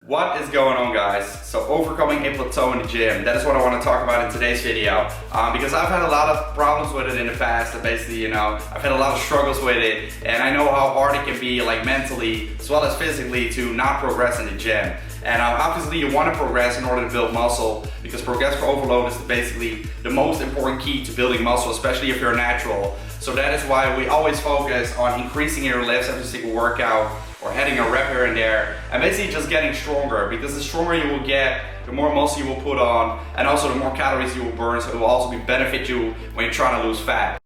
What is going on, guys? So overcoming a plateau in the gym, that is what I want to talk about in today's video, because I've had a lot of problems with it in the past. And basically, I've had a lot of struggles with it, and I know how hard it can be, like mentally as well as physically, to not progress in the gym. And obviously you want to progress in order to build muscle, because progressive overload is basically the most important key to building muscle, especially if you're natural. So that is why we always focus on increasing your lifts every single workout, or adding a rep here and there, and basically just getting stronger, because the stronger you will get, the more muscle you will put on, and also the more calories you will burn, so it will also benefit you when you're trying to lose fat.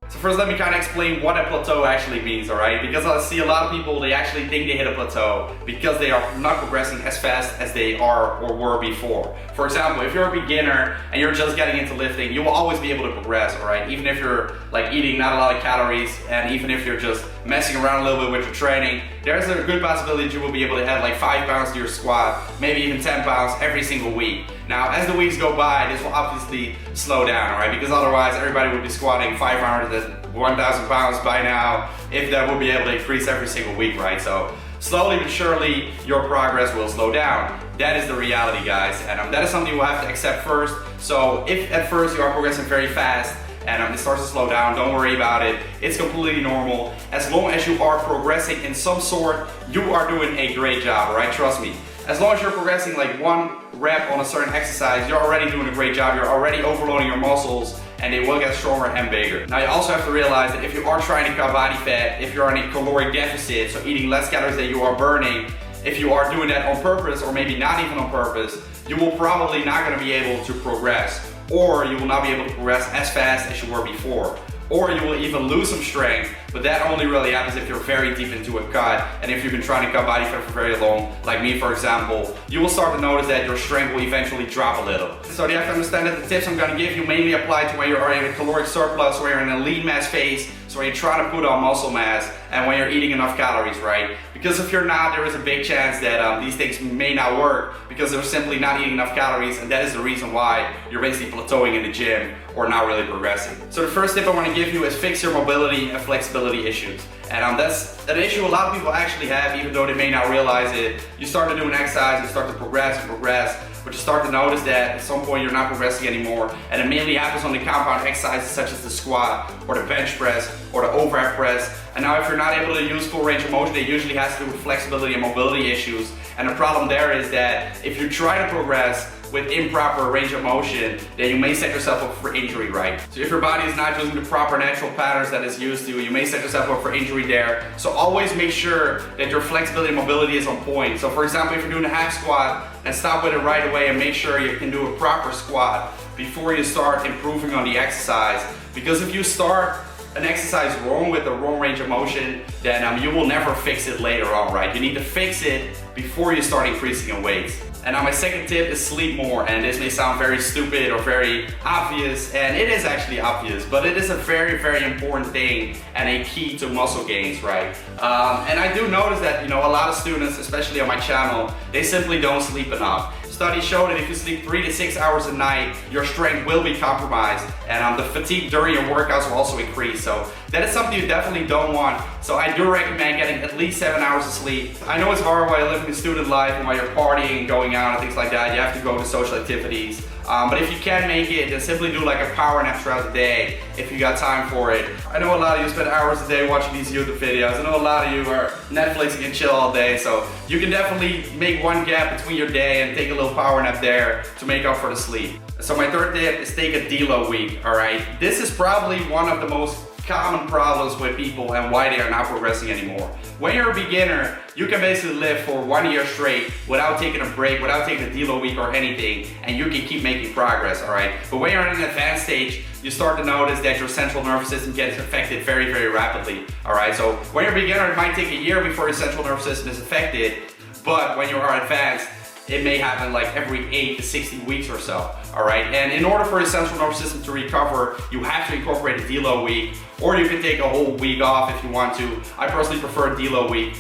First, let me kind of explain what a plateau actually means, alright? Because I see a lot of people, they actually think they hit a plateau because they are not progressing as fast as they are or were before. For example, if you're a beginner and you're just getting into lifting, you will always be able to progress, alright? Even if you're like eating not a lot of calories, and even if you're just messing around a little bit with your training, there's a good possibility that you will be able to add like 5 pounds to your squat, maybe even 10 pounds every single week. Now, as the weeks go by, this will obviously slow down, alright? Because otherwise, everybody would be squatting 500 to 1,000 pounds by now, if that would be able to increase every single week, right? So slowly but surely, your progress will slow down. That is the reality, guys, and that is something you will have to accept first. So if at first you are progressing very fast, and it starts to slow down, don't worry about it. It's completely normal. As long as you are progressing in some sort, you are doing a great job, right? Trust me. As long as you're progressing like 1 rep on a certain exercise, you're already doing a great job. You're already overloading your muscles, and they will get stronger and bigger. Now, you also have to realize that if you are trying to cut body fat, if you're on a caloric deficit, so eating less calories than you are burning, if you are doing that on purpose, or maybe not even on purpose, you will probably not going to be able to progress, or you will not be able to progress as fast as you were before. Or you will even lose some strength, but that only really happens if you're very deep into a cut, and if you've been trying to cut body fat for very long, like me for example, you will start to notice that your strength will eventually drop a little. So you have to understand that the tips I'm going to give you mainly apply to when you're in a caloric surplus, when you're in a lean mass phase, so when you're trying to put on muscle mass, and when you're eating enough calories, right? Because if you're not, there is a big chance that these things may not work, because they're simply not eating enough calories, and that is the reason why you're basically plateauing in the gym or not really progressing. So the first tip I want to give you is fix your mobility and flexibility issues. And that's an issue a lot of people actually have, even though they may not realize it. You start to do an exercise, you start to progress, but you start to notice that at some point you're not progressing anymore, and it mainly happens on the compound exercises such as the squat, or the bench press, or the overhead press. And now if you're not able to use full range of motion, it usually has to do with flexibility and mobility issues. And the problem there is that if you try to progress with improper range of motion, then you may set yourself up for injury, right? So if your body is not using the proper natural patterns that it's used to, you may set yourself up for injury there. So always make sure that your flexibility and mobility is on point. So for example, if you're doing a half squat, then stop with it right away and make sure you can do a proper squat before you start improving on the exercise. Because if you start an exercise wrong with the wrong range of motion, then you will never fix it later on, right? You need to fix it before you start increasing in weights. And now my second tip is sleep more, and this may sound very stupid or very obvious, and it is actually obvious, but it is a very, very important thing and a key to muscle gains, right? And I do notice that, a lot of students, especially on my channel, they simply don't sleep enough. Studies show that if you sleep 3 to 6 hours a night, your strength will be compromised, and the fatigue during your workouts will also increase. So that is something you definitely don't want. So I do recommend getting at least 7 hours of sleep. I know it's hard while you're living a student life and while you're partying and going out and things like that. You have to go to social activities. But if you can make it, then simply do like a power nap throughout the day if you got time for it. I know a lot of you spend hours a day watching these YouTube videos. I know a lot of you are Netflixing and chill all day, so you can definitely make one gap between your day and take a little power nap there to make up for the sleep. So my third tip is take a deload week, alright? This is probably one of the most common problems with people and why they are not progressing anymore. When you're a beginner, you can basically live for 1 year straight without taking a break, without taking a deload week or anything, and you can keep making progress, alright? But when you're in an advanced stage, you start to notice that your central nervous system gets affected very, very rapidly, alright? So when you're a beginner, it might take a year before your central nervous system is affected, but when you are advanced, it may happen like every 8 to 60 weeks or so, alright? And in order for your central nervous system to recover, you have to incorporate a deload week, or you can take a whole week off if you want to. I personally prefer a deload week.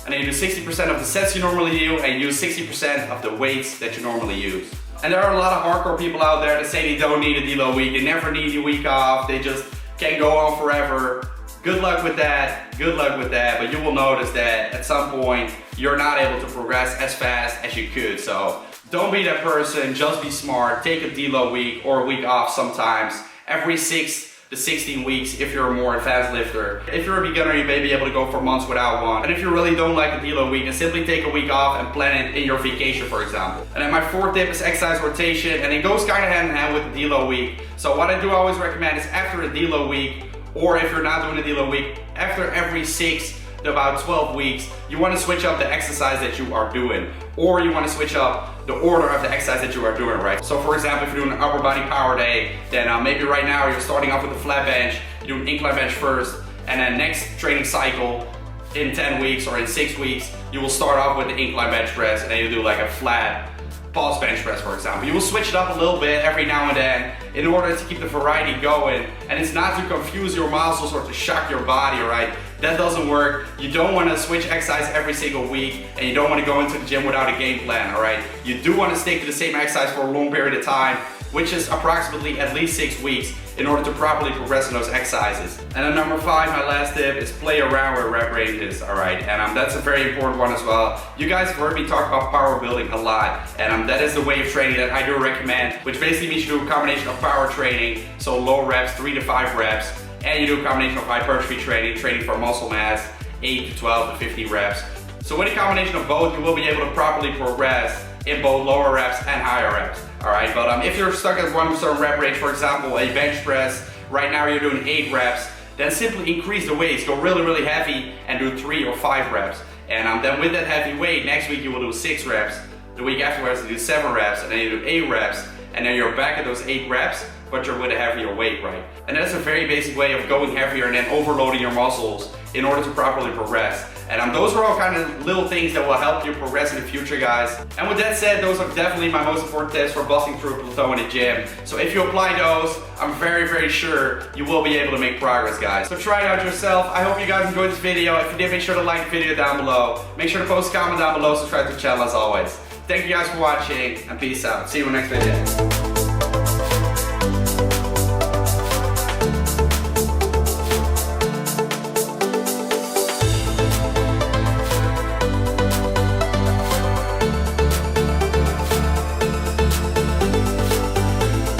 And then you do 60% of the sets you normally do, and you use 60% of the weights that you normally use. And there are a lot of hardcore people out there that say they don't need a deload week, they never need a week off, they just can't go on forever. Good luck with that, but you will notice that at some point you're not able to progress as fast as you could. So don't be that person, just be smart, take a deload week or a week off sometimes, every 6 to 16 weeks if you're a more advanced lifter. If you're a beginner, you may be able to go for months without one. And if you really don't like a deload week, then simply take a week off and plan it in your vacation, for example. And then my fourth tip is exercise rotation, and it goes kind of hand in hand with the deload week. So what I do always recommend is after a deload week, or if you're not doing a deload week, after every 6 to about 12 weeks, you want to switch up the exercise that you are doing, or you want to switch up the order of the exercise that you are doing, right? So for example, if you're doing an upper body power day, then maybe right now you're starting off with a flat bench, you do an incline bench first, and then next training cycle in 10 weeks or in 6 weeks, you will start off with the incline bench press, and then you do like a flat pulse bench press, for example. You will switch it up a little bit every now and then in order to keep the variety going, and it's not to confuse your muscles or to shock your body, right? That doesn't work. You don't want to switch exercise every single week, and you don't want to go into the gym without a game plan, all right? You do want to stick to the same exercise for a long period of time, which is approximately at least 6 weeks, in order to properly progress in those exercises. And then number 5, my last tip, is play around with rep ranges, all right? And that's a very important one as well. You guys have heard me talk about power building a lot, and that is the way of training that I do recommend, which basically means you do a combination of power training, so low reps, 3 to 5 reps, and you do a combination of hypertrophy training, training for muscle mass, 8 to 12 to 50 reps. So with a combination of both, you will be able to properly progress in both lower reps and higher reps. Alright, but if you're stuck at one certain rep range, for example, a bench press, right now you're doing 8 reps, then simply increase the weights, go really heavy and do 3 or 5 reps. And then with that heavy weight, next week you will do 6 reps, the week afterwards you do 7 reps, and then you do 8 reps, and then you're back at those 8 reps, but you're with a heavier weight, right? And that's a very basic way of going heavier and then overloading your muscles in order to properly progress. And those are all kind of little things that will help you progress in the future, guys. And with that said, those are definitely my most important tips for busting through a plateau in the gym. So if you apply those, I'm very sure you will be able to make progress, guys. So try it out yourself. I hope you guys enjoyed this video. If you did, make sure to like the video down below. Make sure to post a comment down below, subscribe to the channel as always. Thank you guys for watching, and peace out. See you in the next video.